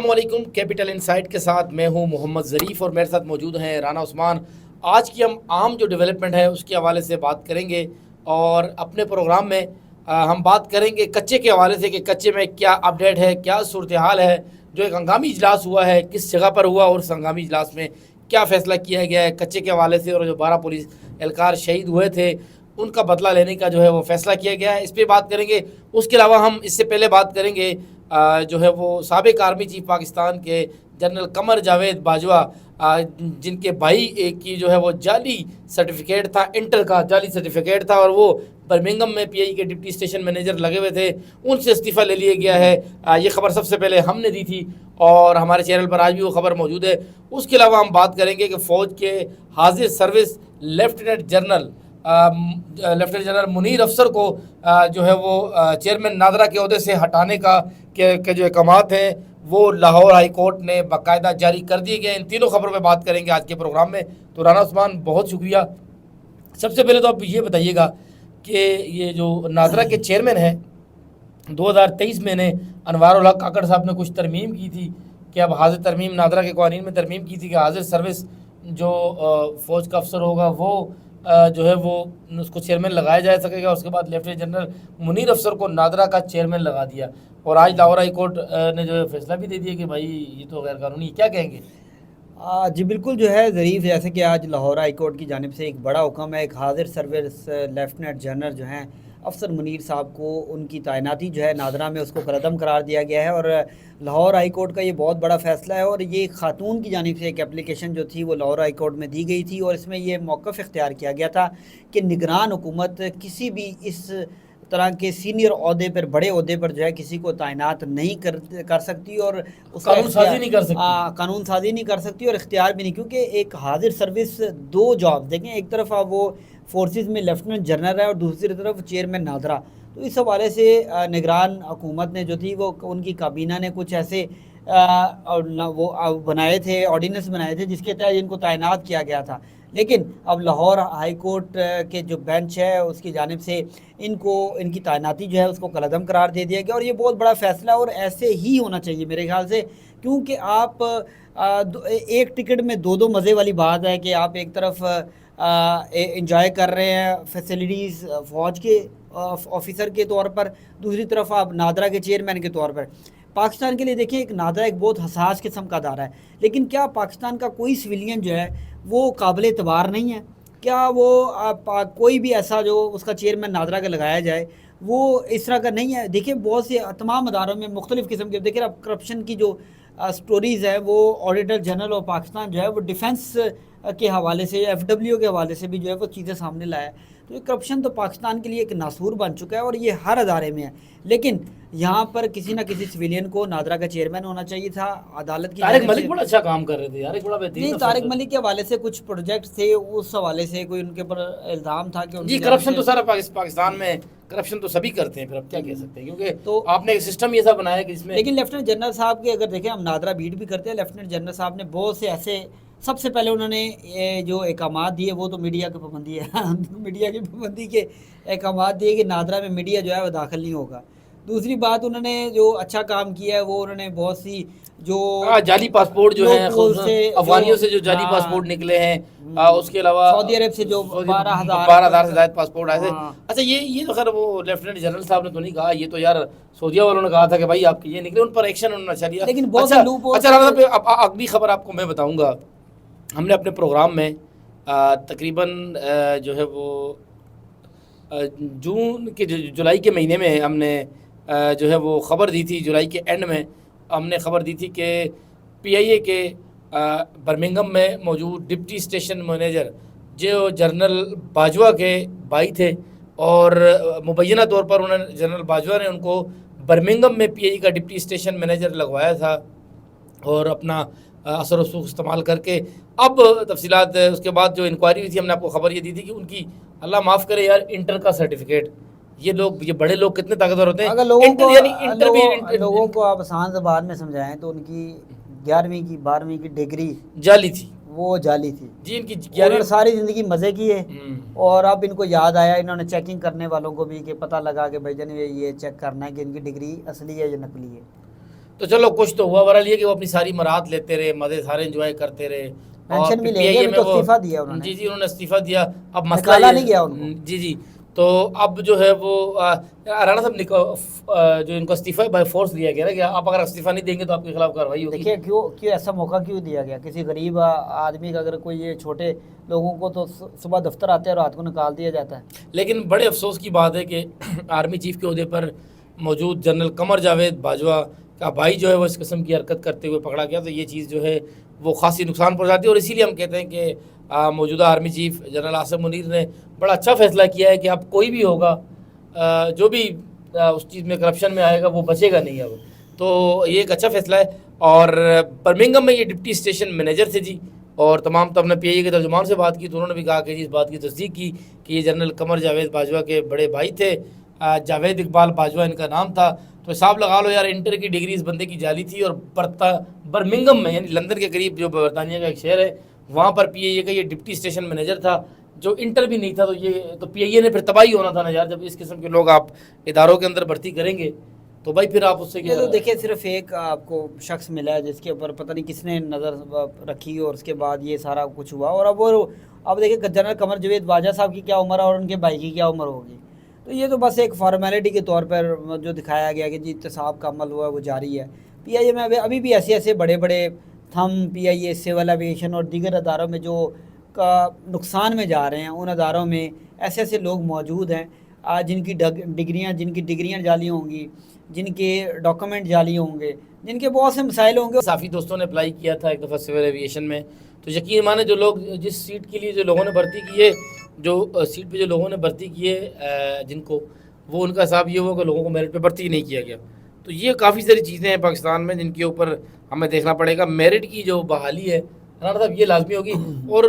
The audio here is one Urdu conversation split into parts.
السلام علیکم، کیپٹل انسائٹ کے ساتھ میں ہوں محمد ظریف اور میرے ساتھ موجود ہیں رانا عثمان۔ آج کی ہم عام جو ڈیولپمنٹ ہے اس کے حوالے سے بات کریں گے، اور اپنے پروگرام میں ہم بات کریں گے کچے کے حوالے سے کہ کچے میں کیا اپڈیٹ ہے، کیا صورتحال ہے۔ جو ایک ہنگامی اجلاس ہوا ہے کس جگہ پر ہوا اور اس ہنگامی اجلاس میں کیا فیصلہ کیا گیا ہے کچے کے حوالے سے، اور جو 12 پولیس اہلکار شہید ہوئے تھے ان کا بدلہ لینے کا جو ہے وہ فیصلہ کیا گیا ہے، اس پہ بات کریں گے۔ اس کے علاوہ ہم اس سے پہلے بات کریں گے جو ہے وہ سابق آرمی چیف پاکستان کے جنرل قمر جاوید باجوہ، جن کے بھائی کی جو ہے وہ جعلی سرٹیفکیٹ تھا، انٹر کا جعلی سرٹیفکیٹ تھا، اور وہ برمنگم میں پی آئی کے ڈپٹی اسٹیشن مینیجر لگے ہوئے تھے، ان سے استعفیٰ لے لیا گیا ہے۔ یہ خبر سب سے پہلے ہم نے دی تھی اور ہمارے چینل پر آج بھی وہ خبر موجود ہے۔ اس کے علاوہ ہم بات کریں گے کہ فوج کے حاضر سروس لیفٹیننٹ جنرل منیر افسر کو جو ہے وہ چیئرمین نادرا کے عہدے سے ہٹانے کا جو احکامات ہیں وہ لاہور ہائی کورٹ نے باقاعدہ جاری کر دیے گئے۔ ان تینوں خبروں پہ بات کریں گے آج کے پروگرام میں۔ تو رانا عثمان بہت شکریہ۔ سب سے پہلے تو آپ یہ بتائیے گا کہ یہ جو نادرا کے چیئرمین ہیں 2023 میں نے انوار الحق کاکڑ صاحب نے کچھ ترمیم کی تھی کہ اب حاضر ترمیم نادرا کے قوانین میں ترمیم کی تھی کہ حاضر سروس جو فوج کا افسر ہوگا وہ جو ہے وہ اس کو چیئرمین لگایا جا سکے گا۔ اس کے بعد لیفٹیننٹ جنرل منیر افسر کو نادرا کا چیئرمین لگا دیا، اور آج لاہور ہائی کورٹ نے جو ہے فیصلہ بھی دے دیا کہ بھائی یہ تو غیر قانونی، کیا کہیں گے؟ جی بالکل جو ہے ظریف، جیسے کہ آج لاہور ہائی کورٹ کی جانب سے ایک بڑا حکم ہے، ایک حاضر سروس لیفٹیننٹ جنرل جو ہیں افسر منیر صاحب کو ان کی تعیناتی جو ہے نادرا میں اس کو کالعدم قرار دیا گیا ہے، اور لاہور ہائی کورٹ کا یہ بہت بڑا فیصلہ ہے۔ اور یہ خاتون کی جانب سے ایک اپلیکیشن جو تھی وہ لاہور ہائی کورٹ میں دی گئی تھی، اور اس میں یہ موقف اختیار کیا گیا تھا کہ نگران حکومت کسی بھی اس طرح کے سینئر عہدے پر، بڑے عہدے پر جو ہے کسی کو تعینات نہیں کر سکتی، اور اس کا قانون سازی نہیں کر سکتی، قانون سازی نہیں کر سکتی، اور اختیار بھی نہیں، کیونکہ ایک حاضر سروس دو جاب دیکھیں، ایک طرف وہ فورسز میں لیفٹیننٹ جنرل ہے اور دوسری طرف چیئرمین نادرا۔ تو اس حوالے سے نگران حکومت نے جو تھی وہ ان کی کابینہ نے کچھ ایسے وہ بنائے تھے، آرڈیننس بنائے تھے جس کے تحت ان کو تعینات کیا گیا تھا، لیکن اب لاہور ہائی کورٹ کے جو بینچ ہے اس کی جانب سے ان کی تعیناتی جو ہے اس کو کالعدم قرار دے دیا گیا، اور یہ بہت بڑا فیصلہ، اور ایسے ہی ہونا چاہیے میرے خیال سے، کیونکہ آپ ایک ٹکٹ میں دو مزے والی بات ہے کہ آپ ایک طرف انجوائے کر رہے ہیں فیسلٹیز فوج کے آفیسر کے طور پر، دوسری طرف آپ نادرا کے چیئرمین کے طور پر۔ پاکستان کے لیے دیکھیں ایک نادرا ایک بہت حساس قسم کا ادارہ ہے، لیکن کیا پاکستان کا کوئی سویلین جو ہے وہ قابل اعتبار نہیں ہے؟ کیا وہ کوئی بھی ایسا جو اس کا چیئرمین نادرا کا لگایا جائے وہ اس طرح کا نہیں ہے؟ دیکھیں بہت سے تمام اداروں میں مختلف قسم کے، دیکھیں اب کرپشن کی جو سٹوریز ہے وہ آڈیٹر جنرل آف پاکستان جو ہے وہ ڈیفنس کے حوالے سے، ایف ڈبلیو کے حوالے سے بھی جو ہے وہ چیزیں سامنے لایا ہے۔ تو یہ کرپشن تو پاکستان کے لیے ایک ناسور بن چکا ہے، اور یہ ہر ادارے میں ہے، لیکن یہاں پر کسی نہ کسی سویلین کو نادرا کا چیئرمین ہونا چاہیے تھا۔ عدالت کی طارق ملک بڑا اچھا کام کر رہے تھے یار، ایک بڑا بہترین نہیں، طارق ملک کے حوالے سے کچھ پروجیکٹ تھے، اس حوالے سے کوئی ان کے اوپر الزام تھا کہ جی کرپشن تو سارا پاکستان میں کرپشن تو سبھی کرتے ہیں، پھر اب کیا کہہ سکتے ہیں، کیونکہ تو آپ نے ایک سسٹم ایسا بنایا کہ اس میں، لیکن لیفٹیننٹ جنرل صاحب کے اگر دیکھیں ہم نادرا بیٹ بھی کرتے ہیں، لیفٹیننٹ جنرل صاحب نے بہت سے ایسے، سب سے پہلے انہوں نے جو احکامات دیے وہ تو میڈیا کی پابندی ہے میڈیا کی پابندی کے احکامات دیے کہ نادرا میں میڈیا جو ہے وہ داخل نہیں ہوگا۔ دوسری بات انہوں نے جو اچھا کام کیا ہے وہ انہوں نے بہت سی جو جعلی پاسپورٹ جو ہیں افغانیوں سے جو جعلی پاسپورٹ نکلے ہیں، اس کے علاوہ سعودی عرب سے جو 12,000 سے زائد پاسپورٹ آئے تھے۔ اچھا یہ تو خیر وہ لیفٹیننٹ جنرل صاحب نے تو نہیں کہا، یہ تو یار سعودیہ والوں نے کہا تھا کہ بھائی آپ کے یہ نکلے، ان پر ایکشن انہوں نے اچھا لیا۔ لیکن بہت سے لوپ اچھا اگلی خبر آپ کو میں بتاؤں گا، ہم نے اپنے پروگرام میں تقریباً جو ہے وہ جولائی کے مہینے میں ہم نے جو ہے وہ خبر دی تھی، جولائی کے اینڈ میں ہم نے خبر دی تھی کہ پی آئی اے کے برمنگم میں موجود ڈپٹی اسٹیشن مینیجر جو جنرل باجوہ کے بھائی تھے، اور مبینہ طور پر جنرل باجوہ نے ان کو برمنگم میں پی آئی اے کا ڈپٹی اسٹیشن مینیجر لگوایا تھا، اور اپنا اثر و رسوخ استعمال کر کے اب تفصیلات اس کے بعد جو انکوائری ہوئی تھی ہم نے آپ کو خبر یہ دی تھی کہ ان کی، اللہ معاف کرے یار، انٹر کا سرٹیفکیٹ، یہ بڑے لوگ کتنے طاقتور ہوتے ہیں، اگر لوگوں کو آپ آسان زبان میں سمجھائیں تو ان کی 11ویں کی 12ویں کی ڈگری جعلی تھی، وہ جعلی تھی جی، ان کی انہوں نے ساری زندگی مزے کی ہے، اور اب ان کو یاد آیا، انہوں نے چیکنگ کرنے والوں کو بھی کہ پتہ لگا کہ بھائی جان یہ چیک کرنا ہے کہ ان کی ڈگری اصلی ہے یا نقلی ہے۔ تو چلو کچھ تو ہوا، بہرحال یہ کہ وہ اپنی ساری مراد لیتے رہے، مزے سارے انجوائے کرتے رہے، اور پینشن بھی لے پی آئی گئے، اے ابھی میں تو وہ استعفیٰ دیا انہوں نے۔ جی انہوں نے استعفیٰ دیا۔ اب مسئلہ نکالا نہیں گیا ان کو۔ جی تو اب جو ہے وہ رانا صاحب جو ان کو استعفیٰ بائی فورس دیا گیا نا کہ آپ اگر استعفیٰ نہیں دیں گے تو آپ کے خلاف کارروائی ہوگی۔ دیکھیے کیوں ایسا موقع کیوں دیا گیا کسی غریب آدمی کا؟ اگر کوئی یہ چھوٹے لوگوں کو تو صبح دفتر آتے ہیں اور رات کو نکال دیا جاتا ہے۔ لیکن بڑے افسوس کی بات ہے کہ آرمی چیف کے عہدے پر موجود جنرل قمر جاوید باجوہ کا بھائی جو ہے وہ اس قسم کی حرکت کرتے ہوئے پکڑا گیا، تو یہ چیز جو ہے وہ خاصی نقصان پہنچاتی ہے، اور اسی لیے ہم کہتے ہیں کہ موجودہ army chief general Asim Munir نے بڑا اچھا فیصلہ کیا ہے کہ اب کوئی بھی ہوگا جو بھی اس چیز میں کرپشن میں آئے گا وہ بچے گا نہیں اب، تو یہ ایک اچھا فیصلہ ہے۔ اور برمنگھم میں یہ ڈپٹی اسٹیشن مینیجر تھے جی، اور تمام تب نے پی آئی اے کے ترجمان سے بات کی تو انہوں نے بھی کہا کہ جی اس بات کی تصدیق کی کہ یہ جنرل قمر جاوید باجوہ کے بڑے بھائی تھے، جاوید اقبال باجوہ ان کا نام تھا۔ تو حساب لگا لو یار، انٹر کی ڈگری اس بندے کی جعلی تھی، اور برمنگھم میں یعنی لندن کے قریب جو برطانیہ کا ایک شہر ہے وہاں پر پی آئی اے کا یہ ڈپٹی اسٹیشن مینیجر تھا جو انٹر بھی نہیں تھا، تو یہ تو پی آئی اے نے پھر تباہی ہونا تھا نا یار، جب اس قسم کے لوگ آپ اداروں کے اندر بھرتی کریں گے تو بھائی پھر آپ اس سے یہ تو دیکھیں صرف ایک آپ کو شخص ملا ہے جس کے اوپر پتہ نہیں کس نے نظر رکھی اور اس کے بعد یہ سارا کچھ ہوا، اور اب دیکھیں جنرل قمر جاوید باجوہ صاحب کی کیا عمر ہے اور ان کے بھائی کی کیا عمر ہوگی، تو یہ تو بس ایک فارمیلٹی کے طور پر جو دکھایا گیا کہ جی احتساب کا عمل ہوا ہے وہ جاری ہے۔ پی آئی اے میں ابھی بھی ایسے بڑے بڑے تھم پی آئی اے سول ایویشن اور دیگر اداروں میں جو نقصان میں جا رہے ہیں، ان اداروں میں ایسے لوگ موجود ہیں جن کی ڈگریاں جعلی ہوں گی، جن کے ڈاکومنٹ جعلی ہوں گے، جن کے بہت سے مسائل ہوں گے۔ صافی دوستوں نے اپلائی کیا تھا ایک دفعہ سول ایویشن میں، تو یقین مانے جو لوگ جس سیٹ کے لیے جو لوگوں نے بھرتی کی ہے، جو سیٹ پہ جو لوگوں نے بھرتی کی ہے جن کو، وہ ان کا حساب یہ ہوا کہ لوگوں کو میرٹ پہ بھرتی نہیں کیا گیا۔ تو یہ کافی ساری چیزیں ہیں پاکستان میں جن کے اوپر ہمیں دیکھنا پڑے گا۔ میرٹ کی جو بحالی ہے رانا صاحب یہ لازمی ہوگی، اور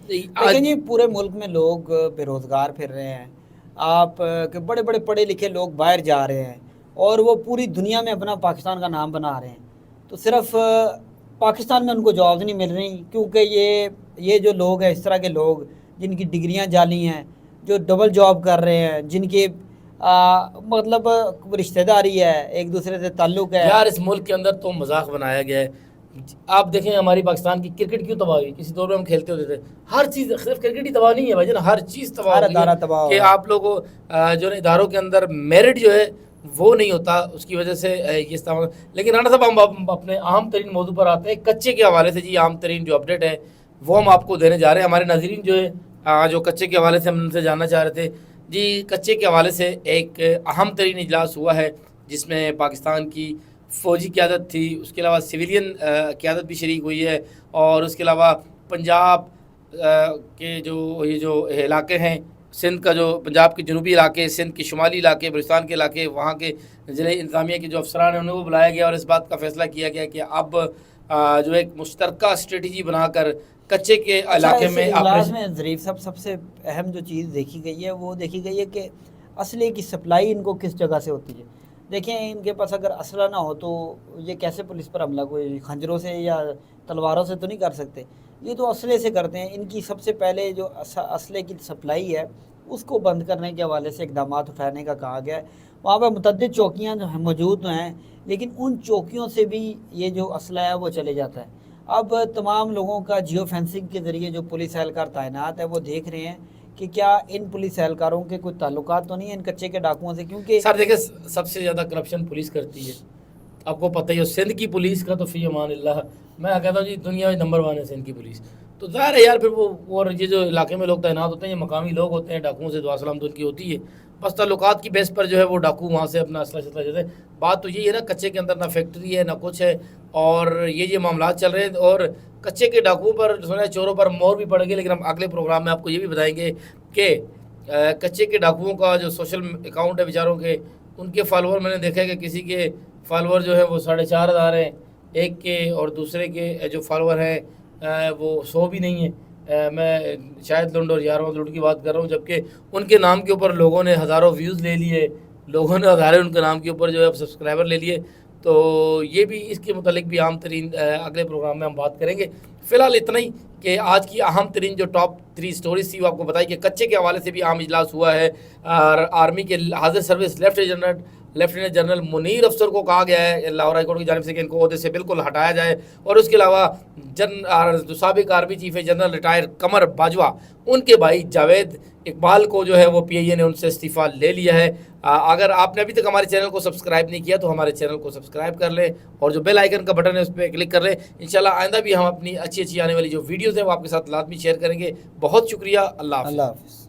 لیکن یہ پورے ملک میں لوگ بے روزگار پھر رہے ہیں، آپ کہ بڑے بڑے پڑھے لکھے لوگ باہر جا رہے ہیں اور وہ پوری دنیا میں اپنا پاکستان کا نام بنا رہے ہیں، تو صرف پاکستان میں ان کو جابز نہیں مل رہی کیونکہ یہ جو لوگ ہیں، اس طرح کے لوگ جن کی ڈگریاں جعلی ہیں، جو ڈبل جاب کر رہے ہیں، جن کے مطلب رشتہ داری ہے، ایک دوسرے سے تعلق ہے۔ یار اس ملک کے اندر تو مذاق بنایا گیا ہے۔ آپ دیکھیں ہماری پاکستان کی کرکٹ کیوں تباہ ہوئی؟ کسی دور میں ہم کھیلتے ہوتے تھے، ہر چیز، صرف کرکٹ ہی تباہ نہیں ہے بھائی جان، ہر چیز تباہ ہر ہو گئی ادارہ ہے تباہ ہو کہ گیا۔ آپ لوگوں جو اداروں کے اندر میرٹ جو ہے وہ نہیں ہوتا، اس کی وجہ سے یہ استعمال۔ لیکن رانا صاحب ہم اپنے اہم ترین موضوع پر آتے ہیں، کچے کے حوالے سے جی اہم ترین جو اپڈیٹ ہے وہ ہم آپ کو دینے جا رہے ہیں۔ ہمارے ناظرین جو ہے جو کچے کے حوالے سے ہم ان سے جاننا چاہ رہے تھے جی، کچے کے حوالے سے ایک اہم ترین اجلاس ہوا ہے جس میں پاکستان کی فوجی قیادت تھی، اس کے علاوہ سویلین قیادت بھی شریک ہوئی ہے، اور اس کے علاوہ پنجاب کے جو یہ جو علاقے ہیں، سندھ کا جو پنجاب کے جنوبی علاقے، سندھ کے شمالی علاقے، بلوچستان کے علاقے، وہاں کے ضلع انتظامیہ کے جو افسران ہیں انہیں وہ بلایا گیا، اور اس بات کا فیصلہ کیا گیا کہ اب جو ایک مشترکہ اسٹریٹجی بنا کر کچے کے علاقے میں اجلاس میں ظریف صاحب سب سے اہم جو چیز دیکھی گئی ہے وہ دیکھی گئی ہے کہ اسلحے کی سپلائی ان کو کس جگہ سے ہوتی ہے۔ دیکھیں ان کے پاس اگر اسلحہ نہ ہو تو یہ کیسے پولیس پر حملہ، کوئی خنجروں سے یا تلواروں سے تو نہیں کر سکتے، یہ تو اسلحے سے کرتے ہیں۔ ان کی سب سے پہلے جو اسلحے کی سپلائی ہے اس کو بند کرنے کے حوالے سے اقدامات اٹھانے کا کہا گیا ہے۔ وہاں پہ متعدد چوکیاں جو ہیں موجود ہیں، لیکن ان چوکیوں سے بھی یہ جو اسلحہ ہے وہ چلے جاتا ہے۔ اب تمام لوگوں کا جیو فینسنگ کے ذریعے جو پولیس اہلکار تعینات ہے وہ دیکھ رہے ہیں کہ کیا ان پولیس اہلکاروں کے کوئی تعلقات تو نہیں ہیں ان کچے کے ڈاکوؤں سے، کیونکہ سر دیکھیں سب سے زیادہ کرپشن پولیس کرتی ہے، آپ کو پتہ ہی ہے۔ سندھ کی پولیس کا تو فی امان اللہ، میں کہتا ہوں جی دنیا میں نمبر 1 ہے سندھ کی پولیس۔ تو ظاہر ہے یار پھر وہ، اور یہ جو علاقے میں لوگ تعینات ہوتے ہیں یہ مقامی لوگ ہوتے ہیں، ڈاکوؤں سے دعا سلام تو ان کی ہوتی ہے، بس تعلقات کی بیس پر جو ہے وہ ڈاکو وہاں سے اپنا اسلحہ جاتے ہیں۔ بات تو یہی ہے نا، کچے کے اندر نہ فیکٹری ہے نہ کچھ ہے، اور یہ معاملات چل رہے ہیں، اور کچے کے ڈاکوؤں پر سنا چوروں پر مور بھی پڑ گئی، لیکن ہم اگلے پروگرام میں آپ کو یہ بھی بتائیں گے کہ کچے کے ڈاکوؤں کا جو سوشل اکاؤنٹ ہے بیچاروں کے، ان کے فالوور میں نے دیکھا ہے کہ کسی کے فالوور جو ہے وہ 4,500 ہیں ایک کے، اور دوسرے کے جو فالوور ہیں وہ 100 بھی نہیں ہیں۔ میں شاید لنڈ اور یاروں لنڈ کی بات کر رہا ہوں، جبکہ ان کے نام کے اوپر لوگوں نے ہزاروں ویوز لے لیے، لوگوں نے ہزاروں ان کے نام کے اوپر جو ہے سبسکرائبر لے لیے۔ تو یہ بھی اس کے متعلق بھی عام ترین اگلے پروگرام میں ہم بات کریں گے۔ فی الحال اتنا ہی کہ آج کی اہم ترین جو ٹاپ 3 سٹوریز تھی وہ آپ کو بتائی کہ کچے کے حوالے سے بھی عام اجلاس ہوا ہے، اور آرمی کے حاضر service lieutenant lieutenant general Munir افسر کو کہا گیا ہے لاہور ہائی کورٹ کی جانب سے کہ ان کو عہدے سے بالکل ہٹایا جائے، اور اس کے علاوہ سابق army chief general retired Qamar Bajwa, ان کے بھائی جاوید اقبال کو جو ہے وہ پی آئی اے نے ان سے استعفیٰ لے لیا ہے۔ اگر آپ نے ابھی تک ہمارے چینل کو سبسکرائب نہیں کیا تو ہمارے چینل کو سبسکرائب کر لیں، اور جو بیل آئیکن کا بٹن ہے اس پہ کلک کر لیں۔ انشاءاللہ آئندہ بھی ہم اپنی اچھی آنے والی جو ویڈیوز ہیں وہ آپ کے ساتھ لازمی شیئر کریں گے۔ بہت شکریہ، اللہ حافظ۔ اللہ حافظ۔